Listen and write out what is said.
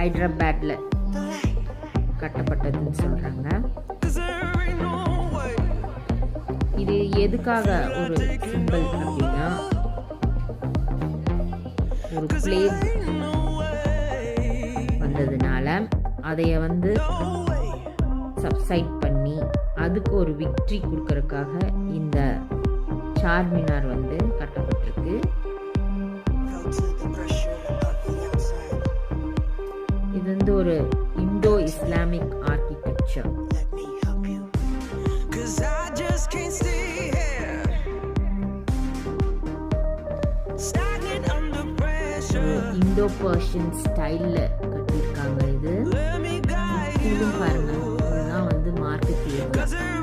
ஹைதராபாத்தில் கட்டப்பட்டதுன்னு சொல்கிறாங்க. இது எதுக்காக ஒரு சிம்பிள் அப்படின்னா, ஒரு பிளேக் வந்ததுனால அதைய சப்சைட் பண்ணி அதுக்கு ஒரு விக்ட்ரி கொடுக்கறதுக்காக இந்த சார்மினார் கட்டப்பட்டிருக்கு. இது ஒரு இந்தோ இஸ்லாமிக் ஆர்கிடெக்சர். இந்தோ பர்ஷியன் ஸ்டைல்ல கட்டியிருக்காங்க. இது பாருங்க, இதுதான் மார்க்கெட்.